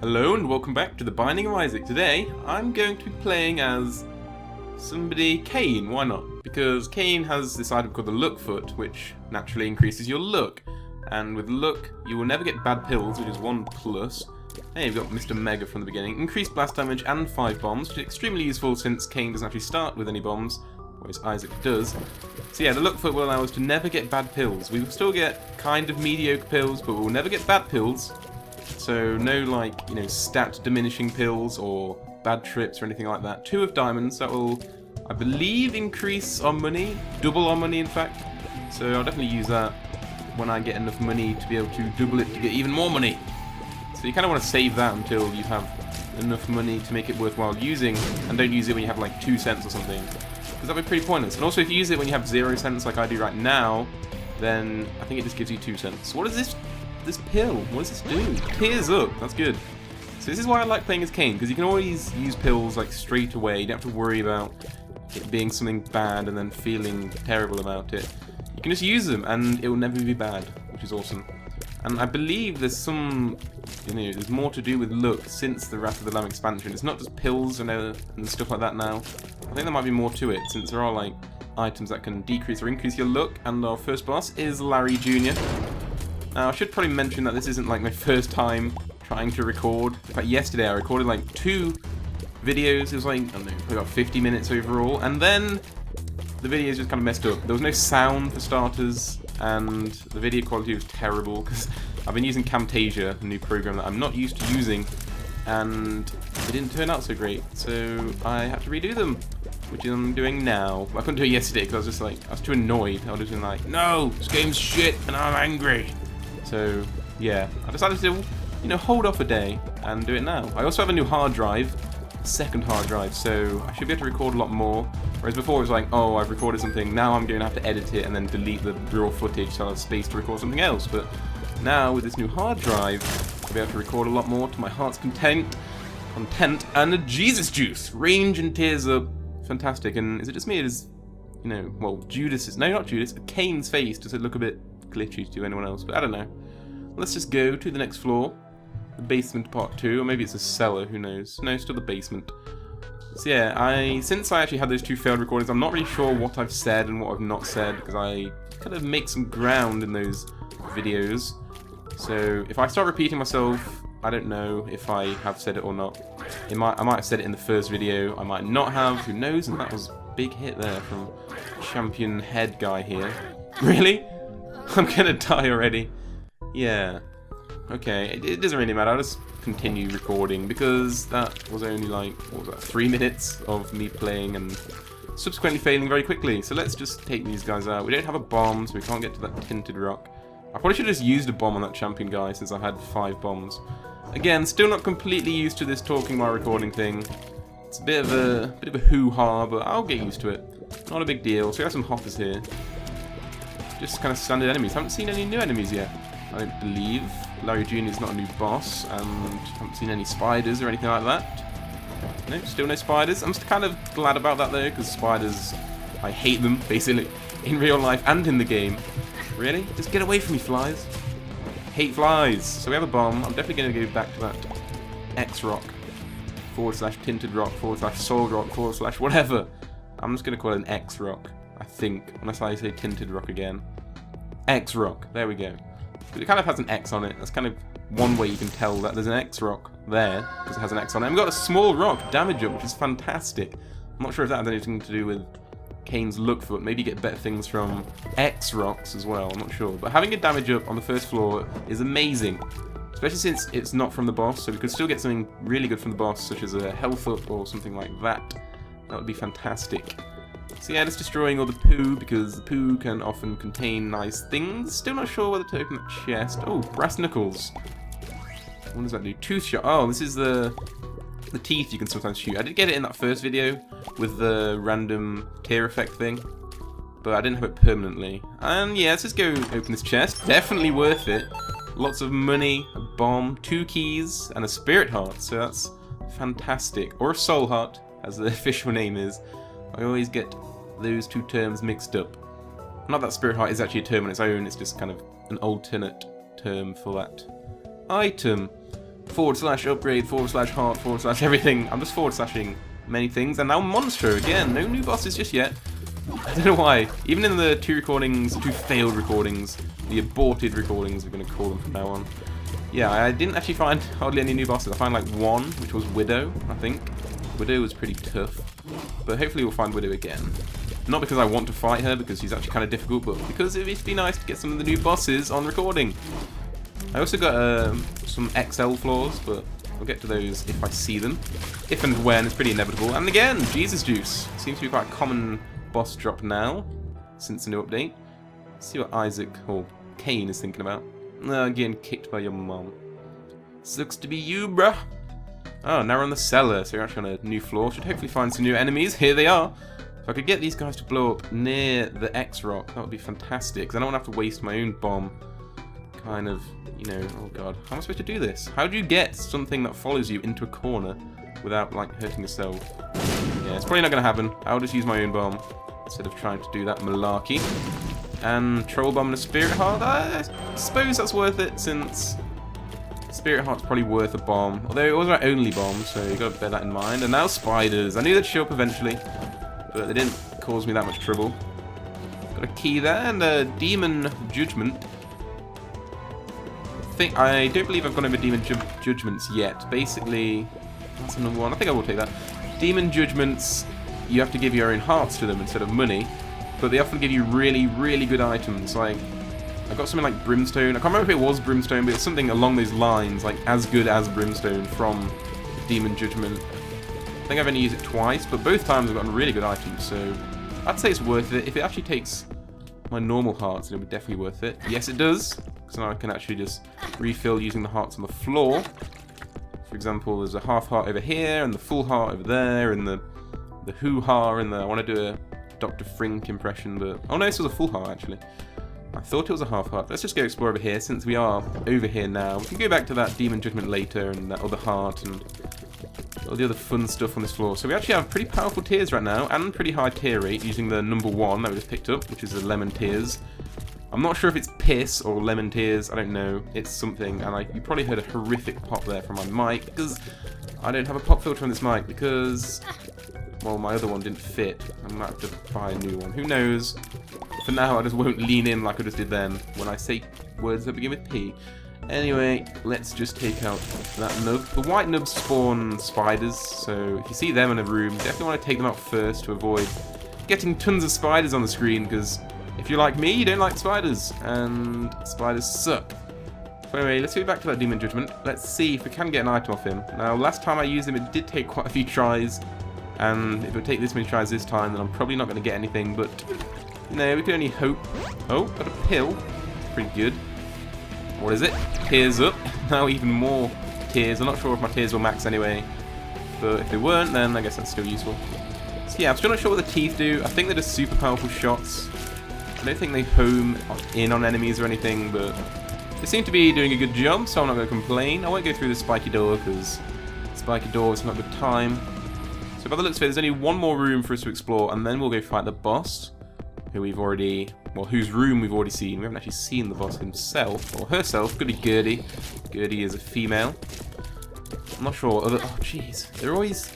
Hello and welcome back to The Binding of Isaac. Today, I'm going to be playing as somebody, Cain, why not? Because Cain has this item called the Luck Foot, which naturally increases your luck. And with luck, you will never get bad pills, which is 1+. Hey, you've got Mr. Mega from the beginning. Increased blast damage and 5 bombs, which is extremely useful since Cain doesn't actually start with any bombs, whereas Isaac does. So yeah, the Luck Foot will allow us to never get bad pills. We will still get kind of mediocre pills, but we'll never get bad pills. So no, like, you know, stat diminishing pills or bad trips or anything like that. 2 of diamonds, that will, I believe, increase our money, double our money in fact. So I'll definitely use that when I get enough money to be able to double it to get even more money. So you kind of want to save that until you have enough money to make it worthwhile using, and don't use it when you have like 2 cents or something, because that'd be pretty pointless. And also if you use it when you have 0 cents like I do right now, then I think it just gives you 2 cents. What is this pill? What does this do? Tears up. That's good. So this is why I like playing as Cain, because you can always use pills like straight away. You don't have to worry about it being something bad and then feeling terrible about it. You can just use them and it will never be bad, which is awesome. And I believe there's some, you know, there's more to do with luck since the Wrath of the Lamb expansion. It's not just pills and stuff like that now. I think there might be more to it, since there are like items that can decrease or increase your luck. And our first boss is Larry Jr. Now, I should probably mention that this isn't like my first time trying to record. In fact, yesterday I recorded like 2 videos. It was like, I don't know, probably about 50 minutes overall. And then the videos just kind of messed up. There was no sound for starters, and the video quality was terrible because I've been using Camtasia, a new program that I'm not used to using, and it didn't turn out so great. So I had to redo them, which I'm doing now. I couldn't do it yesterday because I was just like, I was too annoyed. I was just like, no, this game's shit and I'm angry. So, yeah, I decided to, you know, hold off a day and do it now. I also have a new hard drive, a second hard drive, so I should be able to record a lot more. Whereas before it was like, oh, I've recorded something, now I'm going to have to edit it and then delete the raw footage so I'll have space to record something else. But now, with this new hard drive, I'll be able to record a lot more to my heart's content, and a Jesus juice! Range and tears up, fantastic. And is it just me? It is, you know, well, Judas's, no, not Judas, Cain's face, does it look a bit glitchy to anyone else? But I don't know. Let's just go to the next floor. The basement part 2, or maybe it's a cellar, who knows. No, still the basement. So yeah, since I actually had those 2 failed recordings, I'm not really sure what I've said and what I've not said, because I kind of make some ground in those videos. So if I start repeating myself, I don't know if I have said it or not. I might have said it in the first video, I might not have, who knows? And that was a big hit there from champion head guy here. Really? I'm gonna die already. Yeah. Okay, it doesn't really matter, I'll just continue recording, because that was only like, what was that, 3 minutes of me playing and subsequently failing very quickly. So let's just take these guys out. We don't have a bomb, so we can't get to that tinted rock. I probably should have just used a bomb on that champion guy, since I had 5 bombs. Again, still not completely used to this talking while recording thing. It's a bit of a hoo-ha, but I'll get used to it. Not a big deal. So we have some hoppers here. Just kind of standard enemies. Haven't seen any new enemies yet, I don't believe. Larry Jr. is not a new boss, and haven't seen any spiders or anything like that. No, still no spiders. I'm kind of glad about that though, because spiders, I hate them, basically, in real life and in the game. Really? Just get away from me, flies. Hate flies. So we have a bomb. I'm definitely going to go back to that X-Rock, / tinted rock, / soul rock, / whatever. I'm just going to call it an X-Rock, I think, unless I say tinted rock again. X-Rock, there we go. It kind of has an X on it. That's kind of one way you can tell that there's an X-Rock there, because it has an X on it. And we've got a small rock damage up, which is fantastic. I'm not sure if that has anything to do with Cain's Luck Foot. Maybe you get better things from X-Rocks as well, I'm not sure. But having a damage up on the first floor is amazing, especially since it's not from the boss, so we could still get something really good from the boss, such as a health up or something like that. That would be fantastic. So yeah, just destroying all the poo, because the poo can often contain nice things. Still not sure whether to open that chest. Oh, brass knuckles. What does that do? Tooth shot. Oh, this is the teeth you can sometimes shoot. I did get it in that first video with the random tear effect thing, but I didn't have it permanently. And yeah, let's just go open this chest. Definitely worth it. Lots of money, a bomb, 2 keys, and a spirit heart. So that's fantastic. Or a soul heart, as the official name is. I always get those 2 terms mixed up. Not that spirit heart is actually a term on its own, it's just kind of an alternate term for that item. upgrade, heart, everything. I'm just forward slashing many things. And now monster again. No new bosses just yet. I don't know why. Even in the two failed recordings, the aborted recordings, we're going to call them from now on. Yeah, I didn't actually find hardly any new bosses. I found like one, which was Widow, I think. Widow was pretty tough. But hopefully we'll find Widow again. Not because I want to fight her, because she's actually kind of difficult, but because it would be nice to get some of the new bosses on recording. I also got some XL floors, but I'll get to those if I see them. If and when, it's pretty inevitable. And again, Jesus Juice. Seems to be quite a common boss drop now, since the new update. Let's see what Isaac, or Cain, is thinking about. Getting kicked by your mom. Sucks to be you, bruh. Oh, now we're on the cellar, so we're actually on a new floor. Should hopefully find some new enemies. Here they are. If I could get these guys to blow up near the X rock, that would be fantastic. Because I don't want to have to waste my own bomb. Kind of, you know, oh god. How am I supposed to do this? How do you get something that follows you into a corner without, like, hurting yourself? Yeah, it's probably not going to happen. I'll just use my own bomb instead of trying to do that malarkey. And Troll Bomb and a Spirit Heart, I suppose that's worth it, since Spirit Heart's probably worth a bomb. Although it wasn't my only bomb, so you've got to bear that in mind. And now spiders. I knew they'd show up eventually, but they didn't cause me that much trouble. Got a key there, and a Demon Judgment. I don't believe I've gone over Demon Judgments yet. Basically, that's number one. I think I will take that. Demon Judgments, you have to give your own hearts to them instead of money. But they often give you really, really good items. Like, I got something like Brimstone. I can't remember if it was Brimstone, but it's something along those lines, like as good as Brimstone from Demon Judgment. I think I've only used it twice, but both times I've gotten really good items, so I'd say it's worth it. If it actually takes my normal hearts, then it would definitely worth it. Yes, it does, because now I can actually just refill using the hearts on the floor. For example, there's a half heart over here, and the full heart over there, and the hoo-ha, and I want to do a Dr. Frink impression, but... Oh no, this was a full heart, actually. I thought it was a half heart. Let's just go explore over here, since we are over here now. We can go back to that Demon Judgment later, and that other heart, and all the other fun stuff on this floor. So we actually have pretty powerful tiers right now, and pretty high tier rate, using the number one that we just picked up, which is the Lemon Tears. I'm not sure if it's piss or lemon tears, I don't know. It's something, and you probably heard a horrific pop there from my mic, because I don't have a pop filter on this mic, because... well, my other one didn't fit. I might have to buy a new one. Who knows? For now, I just won't lean in like I just did then when I say words that begin with P. Anyway, let's just take out that nub. The white nubs spawn spiders, so if you see them in a room, definitely want to take them out first to avoid getting tons of spiders on the screen, because if you're like me, you don't like spiders, and spiders suck. So anyway, let's go back to that Demon Judgment. Let's see if we can get an item off him. Now, last time I used him, it did take quite a few tries. And if it would take this many tries this time, then I'm probably not going to get anything, but, you know, we can only hope. Oh, got a pill. Pretty good. What is it? Tears up. Now even more tears. I'm not sure if my tears will max anyway, but if they weren't, then I guess that's still useful. So yeah, I'm still not sure what the teeth do. I think they're just super powerful shots. I don't think they home in on enemies or anything, but they seem to be doing a good job, so I'm not going to complain. I won't go through the spiky door, because spiky door is not a good time. So by the looks of it, there's only one more room for us to explore, and then we'll go fight the boss, who we've already, well, whose room we've already seen. We haven't actually seen the boss himself, or herself. Could be Gertie. Gertie is a female. I'm not sure. Oh, jeez.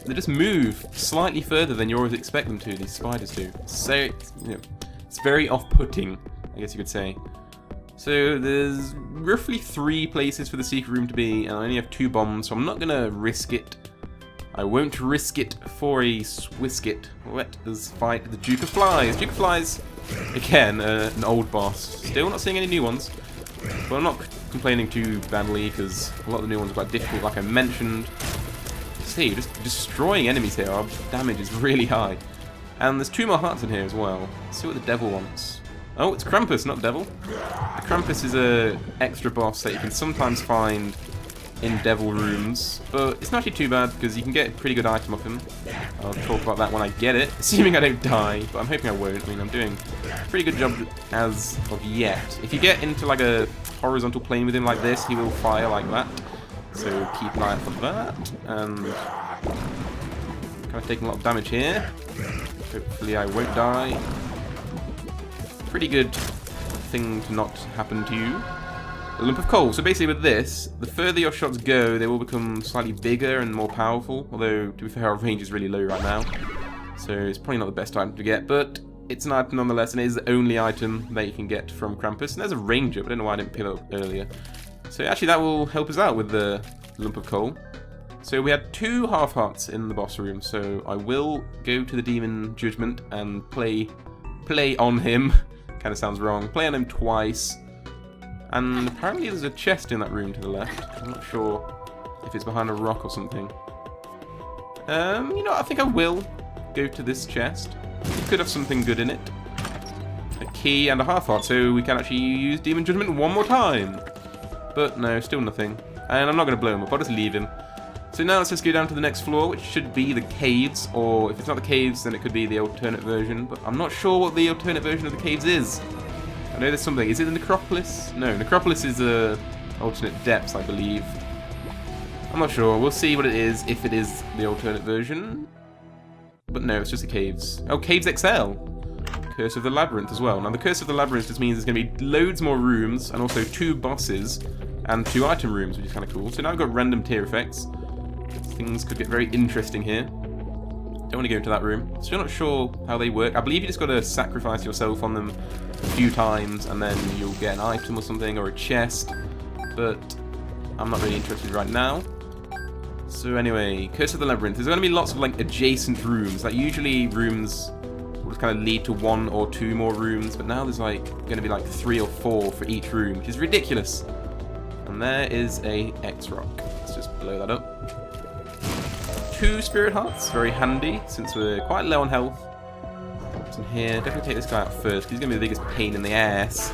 They just move slightly further than you always expect them to, these spiders do. So, you know, it's very off-putting, I guess you could say. So there's roughly 3 places for the secret room to be, and I only have 2 bombs, so I'm not going to risk it. I won't risk it for a Swisket. Let us fight the Duke of Flies. Duke of Flies, again, an old boss. Still not seeing any new ones. But I'm not complaining too badly, because a lot of the new ones are quite difficult, like I mentioned. See, just destroying enemies here. Our damage is really high. And there's 2 more hearts in here as well. Let's see what the devil wants. Oh, it's Krampus, not devil. The Krampus is a extra boss that you can sometimes find in devil rooms, but it's not actually too bad because you can get a pretty good item off him. I'll talk about that when I get it, assuming I don't die, but I'm hoping I won't. I mean, I'm doing a pretty good job as of yet. If you get into like a horizontal plane with him like this, he will fire like that, so keep an eye out for that. And kind of taking a lot of damage here. Hopefully I won't die. Pretty good thing to not happen to you. a lump of coal. So basically with this, the further your shots go, they will become slightly bigger and more powerful. Although, to be fair, our range is really low right now. So it's probably not the best item to get, but it's an item nonetheless, and it is the only item that you can get from Krampus. And there's a ranger, but I don't know why I didn't pick it up earlier. So actually that will help us out with the lump of coal. So we had 2 half hearts in the boss room, so I will go to the Demon Judgment and play on him. Kind of sounds wrong. Play on him twice. And apparently there's a chest in that room to the left. I'm not sure if it's behind a rock or something. You know, I think I will go to this chest. It could have something good in it. A key and a half heart, so we can actually use Demon Judgment one more time. But no, still nothing. And I'm not going to blow him up, I'll just leave him. So now let's just go down to the next floor, which should be the caves, or if it's not the caves, then it could be the alternate version, but I'm not sure what the alternate version of the caves is. I know there's something. Is it the Necropolis? No, Necropolis is alternate depths, I believe. I'm not sure. We'll see what it is, if it is the alternate version. But no, it's just the caves. Oh, Caves XL! Curse of the Labyrinth as well. Now, the Curse of the Labyrinth just means there's going to be loads more rooms, and also 2 bosses, and 2 item rooms, which is kind of cool. So now we've got random tier effects. Things could get very interesting here. Don't want to go into that room. Still not sure how they work. I believe you just got to sacrifice yourself on them a few times, and then you'll get an item or something, or a chest. But I'm not really interested right now. So anyway, Curse of the Labyrinth. There's going to be lots of like adjacent rooms. Like usually rooms will just kind of lead to 1 or 2 more rooms, but now there's like going to be like 3 or 4 for each room, which is ridiculous. And there is a X-Rock. Let's just blow that up. 2 spirit hearts, very handy since we're quite low on health. What's in here? Definitely take this guy out first, because he's going to be the biggest pain in the ass.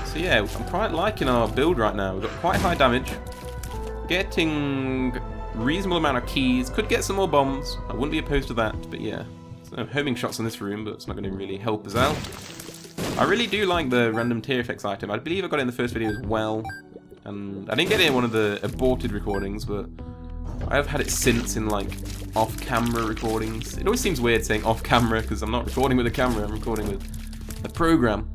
So yeah, I'm quite liking our build right now. We've got quite high damage. Getting reasonable amount of keys. Could get some more bombs. I wouldn't be opposed to that, but yeah. There's no homing shots in this room, but it's not going to really help us out. I really do like the random tier effects item. I believe I got it in the first video as well. And I didn't get it in one of the aborted recordings, but I have had it since in like off-camera recordings. It always seems weird saying off-camera because I'm not recording with a camera, I'm recording with a program.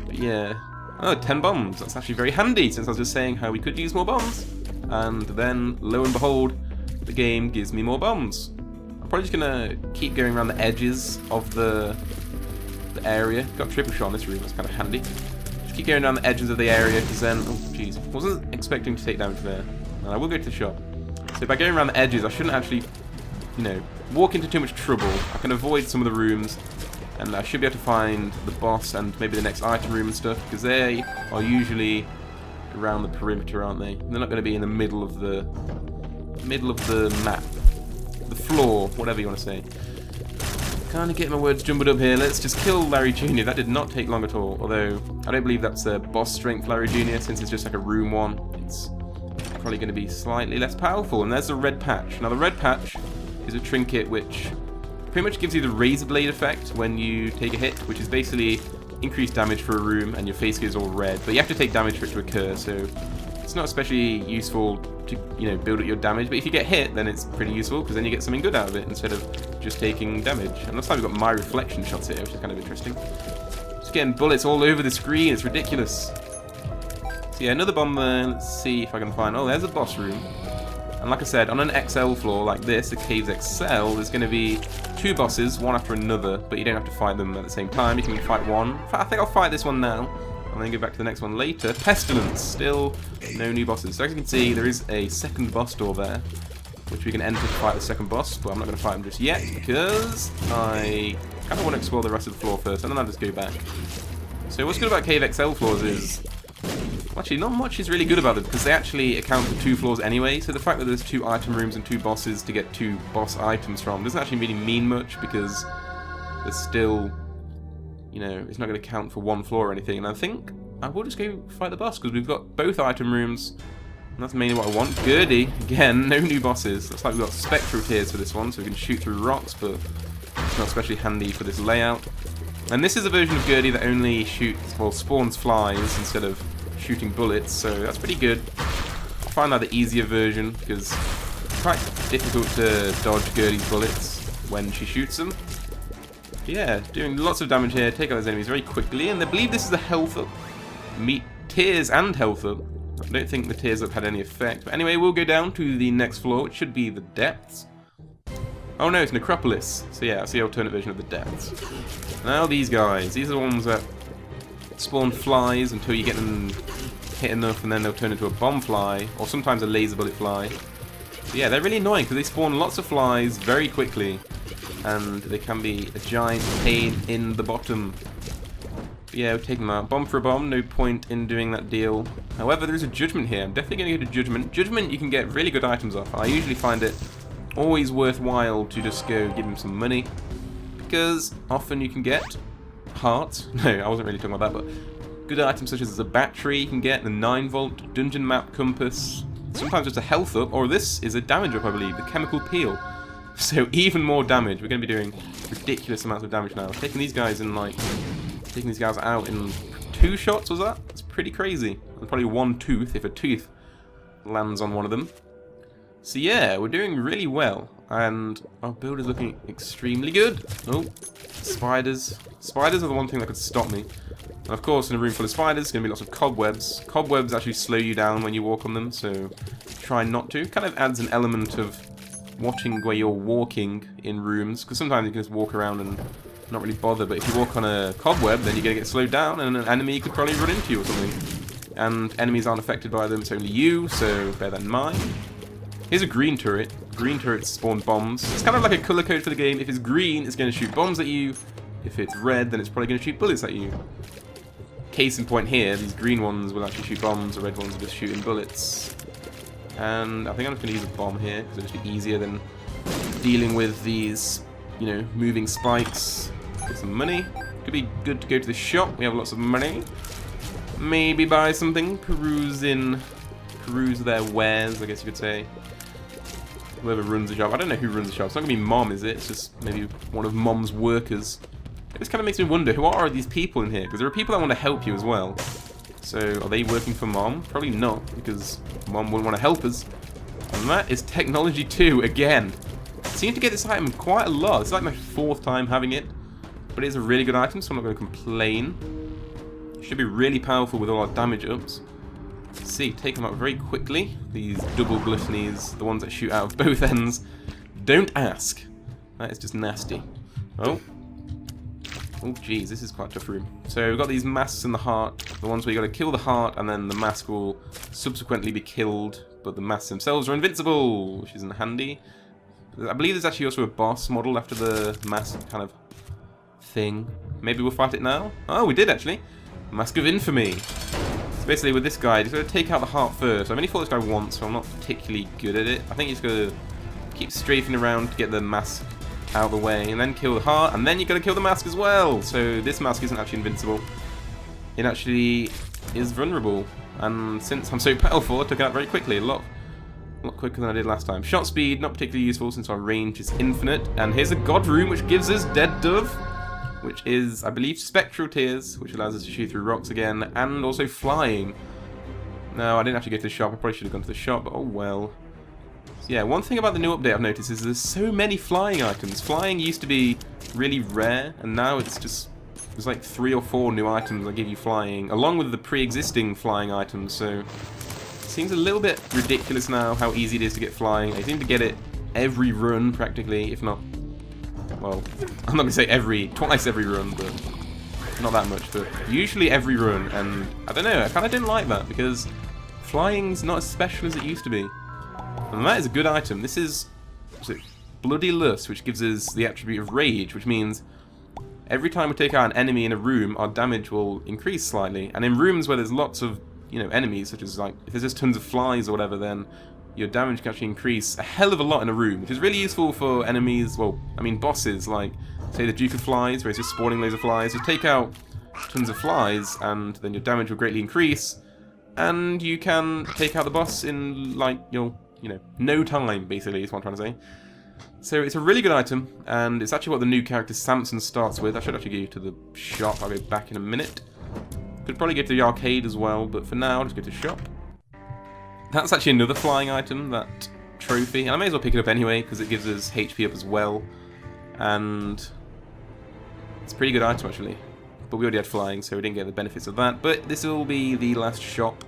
But yeah. Oh, 10 bombs. That's actually very handy since I was just saying how we could use more bombs. And then, lo and behold, the game gives me more bombs. I'm probably just gonna keep going around the edges of the area. Got triple shot in this room, that's kind of handy. Just keep going around the edges of the area because then, oh jeez, wasn't expecting to take damage there. And I will go to the shop. So by going around the edges, I shouldn't actually, you know, walk into too much trouble. I can avoid some of the rooms, and I should be able to find the boss and maybe the next item room and stuff, because they are usually around the perimeter, aren't they? They're not going to be in the middle of the map, the floor, whatever you want to say. Kind of getting my words jumbled up here. Let's just kill Larry Jr. That did not take long at all, although I don't believe that's a boss strength Larry Jr. since it's just like a room 1. It's probably going to be slightly less powerful. And there's the red patch. Now the red patch is a trinket which pretty much gives you the razor blade effect when you take a hit, which is basically increased damage for a room and your face goes all red, but you have to take damage for it to occur, so it's not especially useful to, you know, build up your damage, but if you get hit then it's pretty useful because then you get something good out of it instead of just taking damage. And last time we've got my reflection shots here, which is kind of interesting. Just getting bullets all over the screen, it's ridiculous. So yeah, another bomb there. Let's see if I can find, oh, there's a boss room. And like I said, on an XL floor like this, a Caves XL, there's going to be 2 bosses, one after another, but you don't have to fight them at the same time. You can fight one. I think I'll fight this one now, and then go back to the next one later. Pestilence, still no new bosses. So as you can see, there is a second boss door there, which we can enter to fight the second boss, but I'm not going to fight him just yet, because I kind of want to explore the rest of the floor first, and then I'll just go back. So what's good about Cave XL floors is, actually, not much is really good about them because they actually account for 2 floors anyway. So the fact that there's 2 item rooms and 2 bosses to get 2 boss items from doesn't actually really mean much because there's still, you know, it's not going to count for 1 floor or anything. And I think I will just go fight the boss because we've got both item rooms. And that's mainly what I want. Gurdy, again, no new bosses. Looks like we've got spectral tears for this one, so we can shoot through rocks, but it's not especially handy for this layout. And this is a version of Gurdy that only shoots, well, spawns flies instead of shooting bullets, so that's pretty good. I find that the easier version because it's quite difficult to dodge Gurdy's bullets when she shoots them. But yeah, doing lots of damage here, take out those enemies very quickly, and I believe this is a health up. Meat tears and health up. I don't think the tears up had any effect. But anyway, we'll go down to the next floor, which should be the depths. Oh no, it's Necropolis. So yeah, that's the alternate version of the depths. Now these guys. These are the ones that spawn flies until you get them hit enough, and then they'll turn into a bomb fly, or sometimes a laser bullet fly. But yeah, they're really annoying because they spawn lots of flies very quickly, and they can be a giant pain in the bottom. But yeah, we'll take them out. Bomb for a bomb, no point in doing that deal. However, there's a judgment here. I'm definitely going to go to judgment. Judgment, you can get really good items off. I usually find it always worthwhile to just go give him some money, because often you can get hearts. No, I wasn't really talking about that, but good items such as a battery you can get, the 9-volt dungeon map compass, sometimes just a health up, or this is a damage up, I believe, the chemical peel. So even more damage. We're going to be doing ridiculous amounts of damage now. Taking these guys out in 2 shots, was that? That's pretty crazy. And probably 1 tooth, if a tooth lands on one of them. So yeah, we're doing really well, and our build is looking extremely good. Oh, spiders. Spiders are the one thing that could stop me. And of course, in a room full of spiders, there's going to be lots of cobwebs. Cobwebs actually slow you down when you walk on them, so try not to. Kind of adds an element of watching where you're walking in rooms, because sometimes you can just walk around and not really bother, but if you walk on a cobweb, then you're going to get slowed down, and an enemy could probably run into you or something. And enemies aren't affected by them, it's only you, so bear that in mind. Here's a green turret. Green turrets spawn bombs. It's kind of like a color code for the game. If it's green, it's going to shoot bombs at you. If it's red, then it's probably going to shoot bullets at you. Case in point here, these green ones will actually shoot bombs, the red ones are just shooting bullets. And I think I'm just going to use a bomb here, because it'll just be easier than dealing with these, you know, moving spikes. Get some money. Could be good to go to the shop. We have lots of money. Maybe buy something. Peruse their wares, I guess you could say. Whoever runs the shop. I don't know who runs the shop. It's not going to be Mom, is it? It's just maybe one of Mom's workers. This kind of makes me wonder, who are these people in here? Because there are people that want to help you as well. So, are they working for Mom? Probably not, because Mom wouldn't want to help us. And that is Technology 2 again. I seem to get this item quite a lot. It's like my 4th time having it. But it is a really good item, so I'm not going to complain. It should be really powerful with all our damage ups. Let's see, take them out very quickly. These double gluttonies, the ones that shoot out of both ends. Don't ask. That is just nasty. Oh. Oh, geez, this is quite a tough room. So we've got these masks in the heart. The ones where you got to kill the heart, and then the mask will subsequently be killed. But the masks themselves are invincible, which isn't handy. I believe there's actually also a boss model after the mask kind of thing. Maybe we'll fight it now? Oh, we did actually. Mask of Infamy. So basically with this guy, you've got to take out the heart first. I've only fought this guy once, so I'm not particularly good at it. I think you've got to keep strafing around to get the mask out of the way, and then kill the heart, and then you've got to kill the mask as well. So this mask isn't actually invincible. It actually is vulnerable. And since I'm so powerful, I took it out very quickly. A lot quicker than I did last time. Shot speed, not particularly useful since our range is infinite. And here's a god room, which gives us Dead Dove, which is, I believe, Spectral Tears, which allows us to shoot through rocks again, and also flying. No, I didn't actually go to the shop. I probably should have gone to the shop, but oh well. So yeah, one thing about the new update I've noticed is there's so many flying items. Flying used to be really rare, and now it's just... there's like 3 or 4 new items that give you flying, along with the pre-existing flying items, so... it seems a little bit ridiculous now how easy it is to get flying. I seem to get it every run, practically, if not... well, I'm not going to say twice every run, but not that much, but usually every run, and I don't know, I kind of didn't like that, because flying's not as special as it used to be. And that is a good item. This is Bloody Lust, which gives us the attribute of Rage, which means every time we take out an enemy in a room, our damage will increase slightly. And in rooms where there's lots of, you know, enemies, such as like, if there's just tons of flies or whatever, then your damage can actually increase a hell of a lot in a room, which is really useful for enemies, well, I mean bosses, like, say the Duke of Flies, where it's just spawning loads of flies. Just take out tons of flies, and then your damage will greatly increase, and you can take out the boss in, like, you know, no time, basically, is what I'm trying to say. So it's a really good item, and it's actually what the new character Samson starts with. I should actually go to the shop. I'll go back in a minute. Could probably go to the arcade as well, but for now, I'll just go to the shop. That's actually another flying item, that trophy. And I may as well pick it up anyway, because it gives us HP up as well. And it's a pretty good item, actually. but we already had flying, so we didn't get the benefits of that. But this will be the last shop.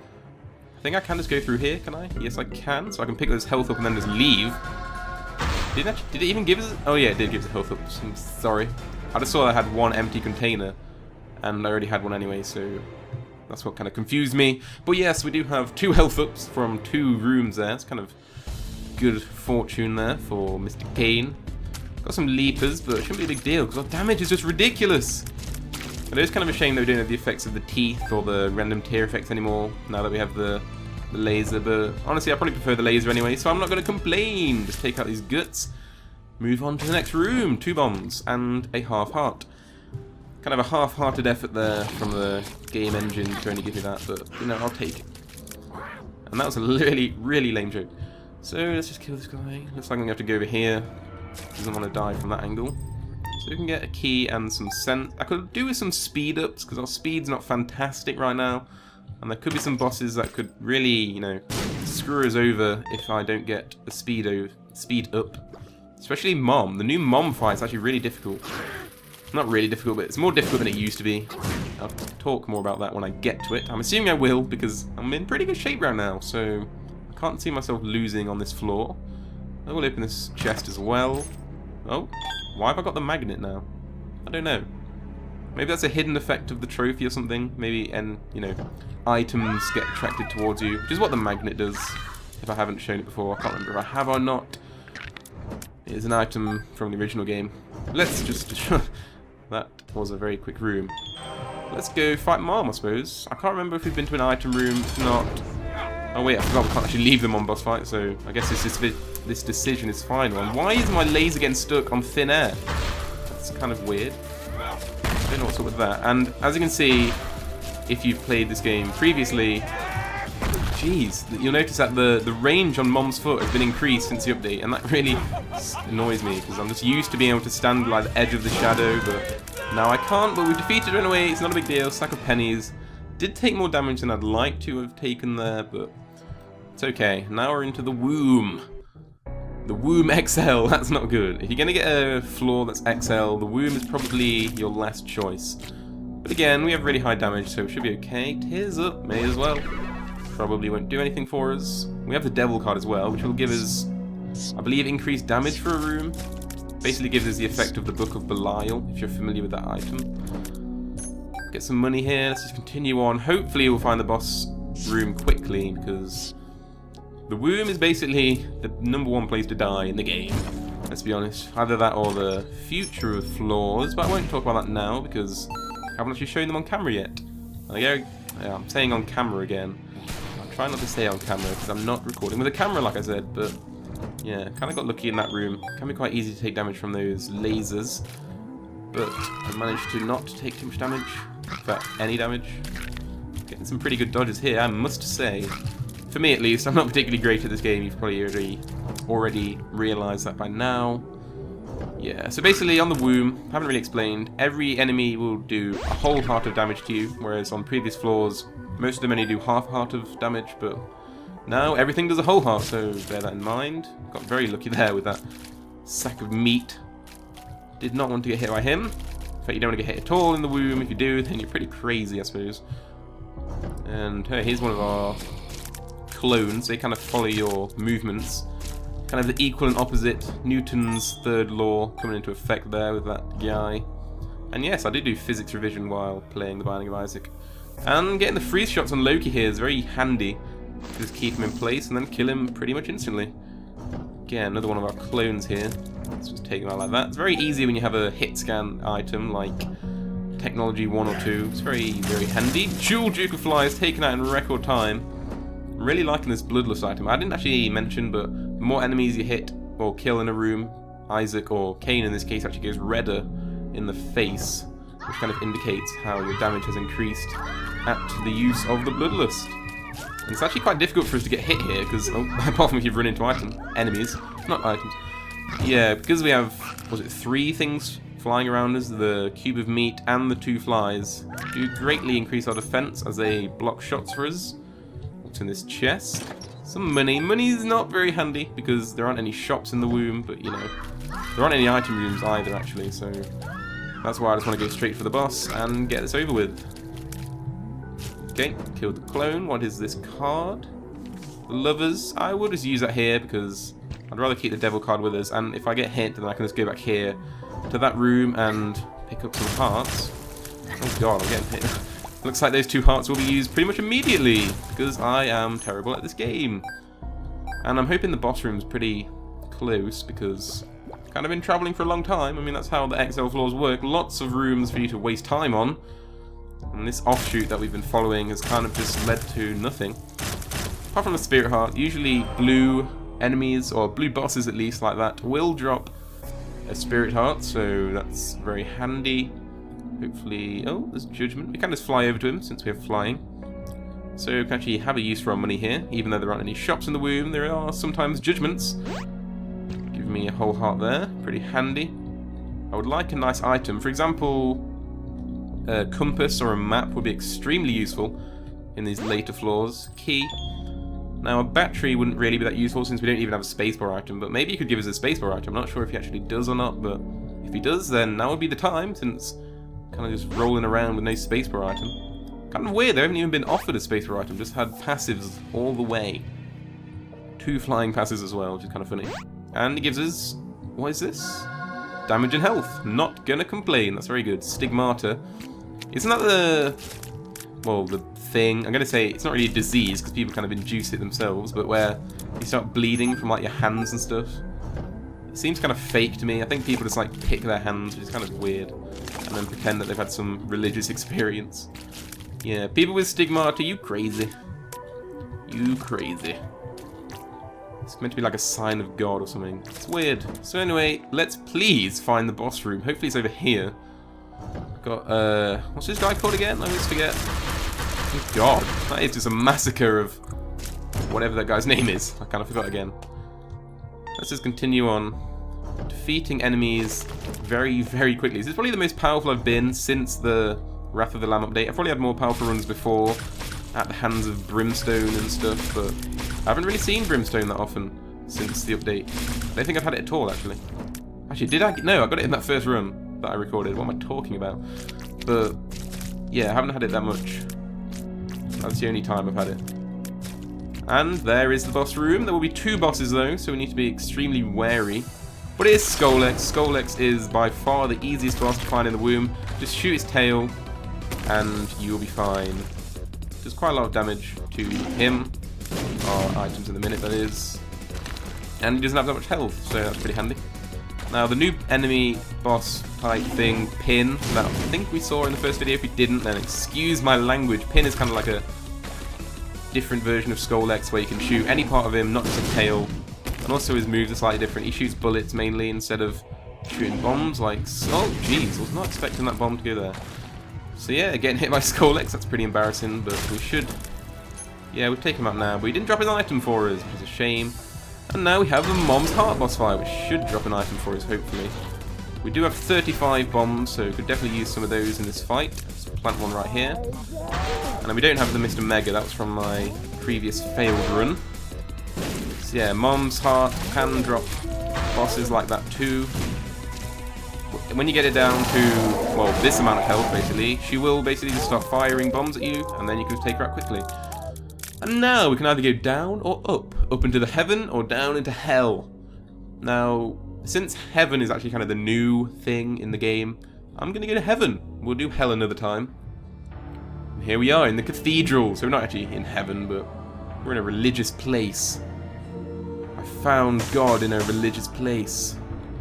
I think I can just go through here, can I? Yes, I can. So I can pick those health up and then just leave. Did it even give us... Oh yeah, it did give us a health up. I'm sorry. I just saw I had one empty container, and I already had one anyway, so that's what kind of confused me. But yes, we do have 2 health ups from 2 rooms there. It's kind of good fortune there for Mr. Cain. Got some leapers, but it shouldn't be a big deal, because our damage is just ridiculous. It is kind of a shame that we don't have the effects of the teeth or the random tear effects anymore, now that we have the laser, but honestly I probably prefer the laser anyway, so I'm not going to complain. Just take out these guts, move on to the next room. 2 bombs and a half heart. Kind of a half-hearted effort there from the game engine to only give me that, but you know, I'll take it. And that was a really, really lame joke. So let's just kill this guy. Looks like I'm going to have to go over here. Doesn't want to die from that angle. So we can get a key and some scent. I could do with some speed ups, because our speed's not fantastic right now. And there could be some bosses that could really, you know, screw us over if I don't get a speed up. Especially Mom. The new Mom fight's actually really difficult. Not really difficult, but it's more difficult than it used to be. I'll talk more about that when I get to it. I'm assuming I will, because I'm in pretty good shape right now, so I can't see myself losing on this floor. I will open this chest as well. Oh, why have I got the magnet now? I don't know. Maybe that's a hidden effect of the trophy or something. Maybe, you know, items get attracted towards you, which is what the magnet does. If I haven't shown it before, I can't remember if I have or not. It is an item from the original game. Let's just... That was a very quick room. Let's go fight Mom, I suppose. I can't remember if we've been to an item room. If not... Oh wait, I forgot we can't actually leave them on boss fight, so I guess this decision is final. And why is my laser getting stuck on thin air? That's kind of weird. I don't know what's up with that. And as you can see, if you've played this game previously, jeez, you'll notice that the range on Mom's foot has been increased since the update, and that really annoys me, because I'm just used to being able to stand like the edge of the shadow, but now I can't. But we've defeated her anyway, it's not a big deal. Stack of pennies. Did take more damage than I'd like to have taken there, but it's okay. Now we're into the womb. The womb XL, that's not good. If you're going to get a floor that's XL, the womb is probably your last choice. But again, we have really high damage, so it should be okay. Tears up, may as well. Probably won't do anything for us. We have the devil card as well, which will give us, I believe, increased damage for a room. Basically gives us the effect of the Book of Belial, if you're familiar with that item. Get some money here, let's just continue on. Hopefully we'll find the boss room quickly, because the womb is basically the #1 place to die in the game. Let's be honest. Either that or the future of floors, but I won't talk about that now, because I haven't actually shown them on camera yet. Yeah, I'm saying on camera again. I'll try not to say on camera, because I'm not recording with a camera, like I said, but yeah, kind of got lucky in that room. Can be quite easy to take damage from those lasers, but I managed to not take too much damage. In fact, any damage. Getting some pretty good dodges here, I must say. For me, at least, I'm not particularly great at this game. You've probably already realised that by now. Yeah, so basically on the womb, haven't really explained, every enemy will do a whole heart of damage to you, whereas on previous floors, most of them only do half a heart of damage, but now everything does a whole heart, so bear that in mind. Got very lucky there with that sack of meat. Did not want to get hit by him. In fact, you don't want to get hit at all in the womb. If you do, then you're pretty crazy, I suppose. And here's one of our clones. They kind of follow your movements. Kind of the equal and opposite. Newton's third law coming into effect there with that guy. And yes, I did do physics revision while playing The Binding of Isaac. And getting the freeze shots on Loki here is very handy. Just keep him in place and then kill him pretty much instantly. Again, another one of our clones here. Let's just take him out like that. It's very easy when you have a hit scan item like Technology 1 or 2. It's very, very handy. Dual Duke of Flies taken out in record time. I'm really liking this Bloodlust item. I didn't actually mention, but the more enemies you hit or kill in a room, Isaac, or Cain in this case, actually goes redder in the face, which kind of indicates how your damage has increased at the use of the Bloodlust. And it's actually quite difficult for us to get hit here, because, apart from if you've run into enemies, not items. Yeah, because we have, was it 3 things flying around us, the cube of meat and the 2 flies, do greatly increase our defense as they block shots for us. What's in this chest? Some money. Money's not very handy, because there aren't any shops in the womb, but, you know, there aren't any item rooms either, actually, so That's why I just want to go straight for the boss and get this over with. Okay, killed the clone. What is this card? The lovers. I will just use that here because I'd rather keep the devil card with us. And if I get hit, then I can just go back here to that room and pick up some hearts. Oh god, I'm getting hit. Looks like those 2 hearts will be used pretty much immediately because I am terrible at this game. And I'm hoping the boss room's pretty close because I've kind of been travelling for a long time. I mean, that's how the XL floors work. Lots of rooms for you to waste time on. And this offshoot that we've been following has kind of just led to nothing. Apart from the spirit heart, usually blue enemies, or blue bosses at least like that, will drop a spirit heart, so that's very handy. Hopefully... oh, there's judgment. We can just fly over to him since we have flying. So we can actually have a use for our money here. Even though there aren't any shops in the womb, there are sometimes judgments. Give me a whole heart there. Pretty handy. I would like a nice item. For example, a compass or a map would be extremely useful in these later floors. Key. Now, a battery wouldn't really be that useful since we don't even have a spacebar item, but maybe he could give us a spacebar item. I'm not sure if he actually does or not, but if he does, then now would be the time, since kind of just rolling around with no spacebar item. Kind of weird, they haven't even been offered a spacebar item, just had passives all the way. 2 flying passes as well, which is kind of funny. And he gives us... what is this? Damage and health. Not gonna complain, that's very good. Stigmata. Isn't that the... well, the thing... I'm gonna say it's not really a disease, because people kind of induce it themselves, but where you start bleeding from like your hands and stuff. It seems kind of fake to me. I think people just like pick their hands, which is kind of weird, and then pretend that they've had some religious experience. Yeah, people with stigmata, you crazy. You crazy. It's meant to be like a sign of God or something. It's weird. So anyway, let's please find the boss room. Hopefully it's over here. Got, what's this guy called again? I always forget. Good God, that is just a massacre of whatever that guy's name is. I kind of forgot again. Let's just continue on defeating enemies very, very quickly. This is probably the most powerful I've been since the Wrath of the Lamb update. I've probably had more powerful runs before at the hands of Brimstone and stuff, but I haven't really seen Brimstone that often since the update. I don't think I've had it at all, actually. Actually, did I? No, I got it in that first run that I recorded. What am I talking about? But, yeah, I haven't had it that much. That's the only time I've had it. And there is the boss room. There will be 2 bosses, though, so we need to be extremely wary. But it is Skolex. Skolex is by far the easiest boss to find in the womb. Just shoot his tail, and you'll be fine. Does quite a lot of damage to him. Our items in a minute, that is. And he doesn't have that much health, so that's pretty handy. Now, the new enemy boss type thing, Pin, that I think we saw in the first video. If we didn't, then excuse my language. Pin is kind of like a different version of Skolex where you can shoot any part of him, not just a tail. And also his moves are slightly different. He shoots bullets mainly instead of shooting bombs like... oh, jeez, I was not expecting that bomb to go there. So yeah, getting hit by Skolex, that's pretty embarrassing, but we should... yeah, we've taken him out now, but he didn't drop an item for us, which is a shame. And now we have the Mom's Heart boss fight, which should drop an item for us, hopefully. We do have 35 bombs, so we could definitely use some of those in this fight. Let's plant one right here. And then we don't have the Mr. Mega, that was from my previous failed run. So yeah, Mom's Heart can drop bosses like that too. When you get it down to, well, this amount of health, basically, she will basically just start firing bombs at you, and then you can take her out quickly. And now we can either go down or up. Up into the heaven or down into hell. Now, since heaven is actually kind of the new thing in the game, I'm going to go to heaven. We'll do hell another time. And here we are in the Cathedral. So we're not actually in heaven, but we're in a religious place. I found God in a religious place.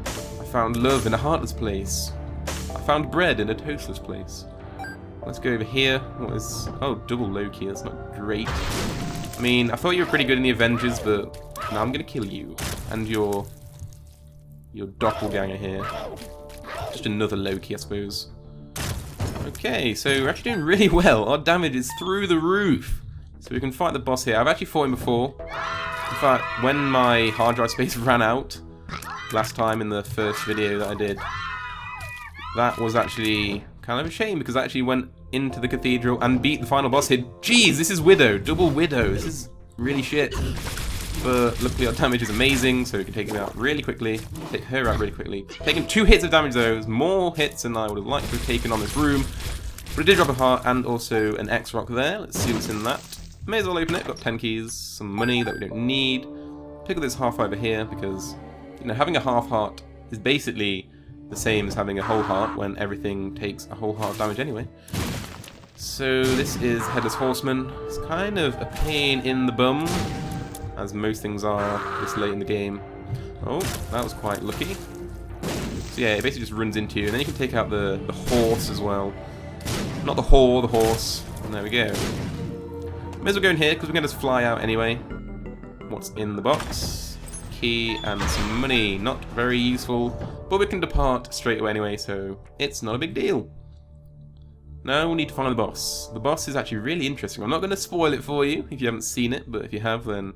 I found love in a heartless place. I found bread in a toastless place. Let's go over here. What is... oh, double Loki. That's not great. I mean, I thought you were pretty good in the Avengers, but now I'm going to kill you. And your doppelganger here. Just another Loki, I suppose. Okay, so we're actually doing really well. Our damage is through the roof. So we can fight the boss here. I've actually fought him before. In fact, when my hard drive space ran out last time in the first video that I did, that was actually kind of a shame because I actually went into the cathedral and beat the final boss here. Jeez, this is Widow, double Widow. This is really shit. But luckily our damage is amazing, so we can take him out really quickly. Take her out really quickly. Taking 2 hits of damage though, is more hits than I would have liked to have taken on this room. But it did drop a heart and also an X-Rock there. Let's see what's in that. May as well open it. Got 10 keys, some money that we don't need. Pick up this half over here because, you know, having a half heart is basically the same as having a whole heart when everything takes a whole heart damage anyway. So this is Headless Horseman. It's kind of a pain in the bum, as most things are this late in the game. Oh, that was quite lucky. So yeah, it basically just runs into you, and then you can take out the horse as well. Not the whore, the horse. And there we go. May as well go in here, because we're going to just fly out anyway. What's in the box? Key and some money. Not very useful, but we can depart straight away anyway, so it's not a big deal. Now we need to find the boss. The boss is actually really interesting. I'm not going to spoil it for you if you haven't seen it, but if you have, then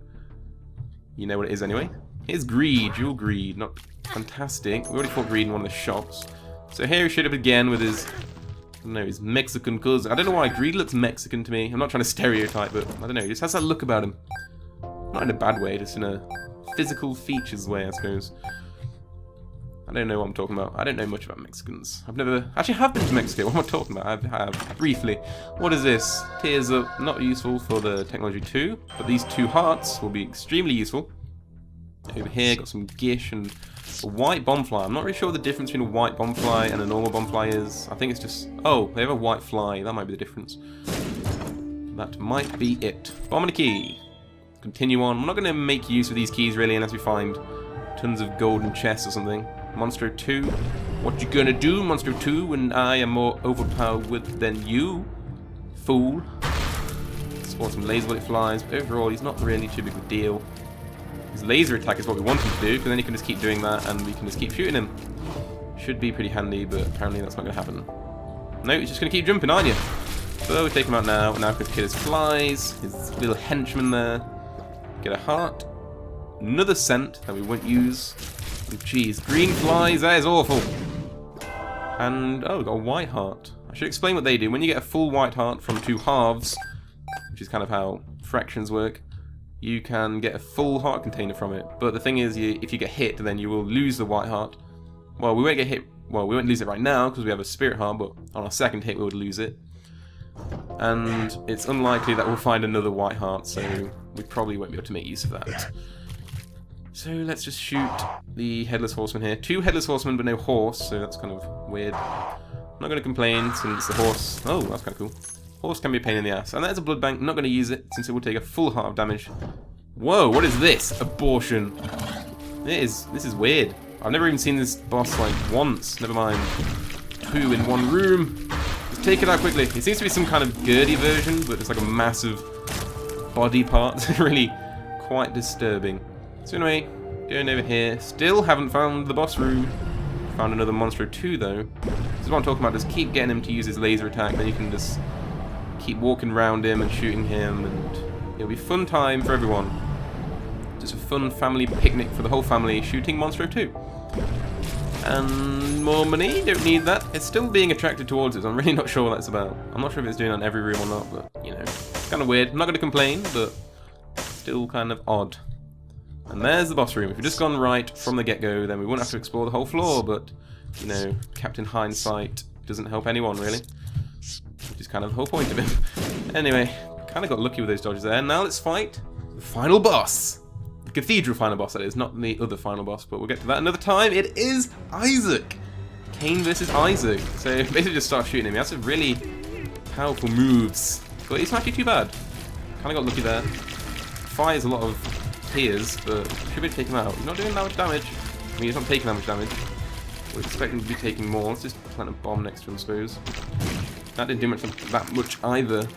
you know what it is anyway. Here's Greed, Dual Greed. Not fantastic. We already fought Greed in one of the shops. So here he showed up again with his... I don't know, his Mexican cousin. I don't know why Greed looks Mexican to me. I'm not trying to stereotype, but I don't know. He just has that look about him. Not in a bad way, just in a physical features way, I suppose. I don't know what I'm talking about. I don't know much about Mexicans. I've never... Actually, I have been to Mexico. What am I talking about? I have. Briefly. What is this? Tears Up. Not useful for the Technology 2, but these 2 hearts will be extremely useful. Over here, got some Gish and a white bombfly. I'm not really sure what the difference between a white bombfly and a normal bombfly is. I think it's just... Oh, they have a white fly. That might be the difference. That might be it. Bomb and a key. Continue on. We're not going to make use of these keys, really, unless we find tons of golden chests or something. Monstro 2. What you gonna do, Monstro 2, when I am more overpowered than you? Fool. Spawn some laser bullet flies, but overall he's not really too big of a deal. His laser attack is what we want him to do, because then he can just keep doing that and we can just keep shooting him. Should be pretty handy, but apparently that's not gonna happen. No, he's just gonna keep jumping, aren't you? So we take him out now, and now we can kill his flies, his little henchman there. Get a heart. Another scent that we won't use. Jeez, green flies, that is awful. And, oh, we've got a white heart. I should explain what they do. When you get a full white heart from 2 halves, which is kind of how fractions work, you can get a full heart container from it. But the thing is, if you get hit, then you will lose the white heart. Well, we won't get hit. Well, we won't lose it right now because we have a spirit heart, but on our second hit we would lose it. And it's unlikely that we'll find another white heart, so we probably won't be able to make use of that. So let's just shoot the Headless Horseman here. 2 Headless Horsemen but no horse, so that's kind of weird. I'm not going to complain since the horse... Oh, that's kind of cool. Horse can be a pain in the ass. And there's a blood bank. I'm not going to use it since it will take a full heart of damage. Whoa, what is this? Abortion. This is weird. I've never even seen this boss like once. Never mind 2 in one room. Just take it out quickly. It seems to be some kind of Gurdy version, but it's like a massive body part. It's really quite disturbing. So anyway, going over here. Still haven't found the boss room. Found another Monstro 2 though. This is what I'm talking about. Just keep getting him to use his laser attack. Then you can just keep walking around him and shooting him. And it'll be fun time for everyone. Just a fun family picnic for the whole family. Shooting Monstro 2. And more money. Don't need that. It's still being attracted towards us. I'm really not sure what that's about. I'm not sure if it's doing it on every room or not. But, you know, it's kind of weird. I'm not going to complain, but still kind of odd. And there's the boss room. If we'd just gone right from the get-go, then we wouldn't have to explore the whole floor, but, you know, Captain Hindsight doesn't help anyone, really. Which is kind of the whole point of him. Anyway, kind of got lucky with those dodges there. Now let's fight the final boss. The Cathedral final boss, that is, not the other final boss, but we'll get to that another time. It is Isaac. Cain versus Isaac. So basically just start shooting him. He has some really powerful moves, but it's not actually too bad. Kind of got lucky there. Fires a lot of tears, but should be taking him out. He's not doing that much damage. I mean, he's not taking that much damage. We're expecting to be taking more. Let's just plant a bomb next to him, I suppose. That didn't do that much either.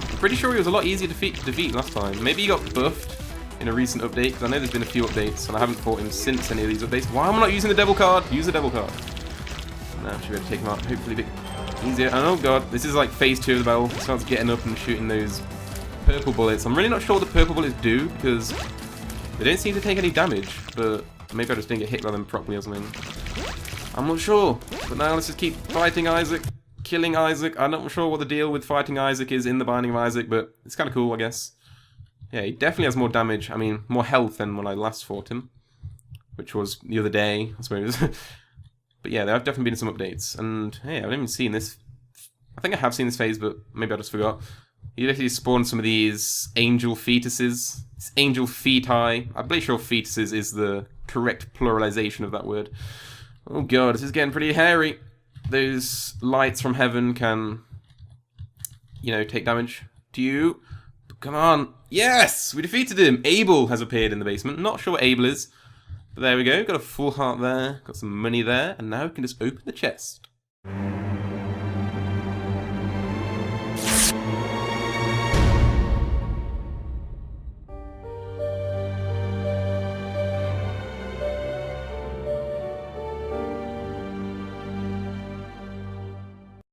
I'm pretty sure he was a lot easier to defeat last time. Maybe he got buffed in a recent update, because I know there's been a few updates, and I haven't fought him since any of these updates. Why am I not using the devil card? Use the devil card. Now, should be able to take him out, hopefully a bit easier. And oh god, this is like phase 2 of the battle. It starts getting up and shooting those purple bullets. I'm really not sure what the purple bullets do, because they don't seem to take any damage, but maybe I just didn't get hit by them properly or something. I'm not sure. But now let's just keep fighting Isaac, killing Isaac. I'm not sure what the deal with fighting Isaac is in the Binding of Isaac, but it's kind of cool, I guess. Yeah, he definitely has more damage. I mean, more health than when I last fought him, which was the other day, I suppose. But yeah, there have definitely been some updates. And hey, I haven't even seen this. I think I have seen this phase, but maybe I just forgot. You literally spawn some of these angel fetuses. It's angel feti. I'm pretty sure fetuses is the correct pluralization of that word. Oh god, this is getting pretty hairy. Those lights from heaven can, you know, take damage to you. But come on. Yes! We defeated him! Abel has appeared in the basement. Not sure what Abel is. But there we go. Got a full heart there. Got some money there. And now we can just open the chest.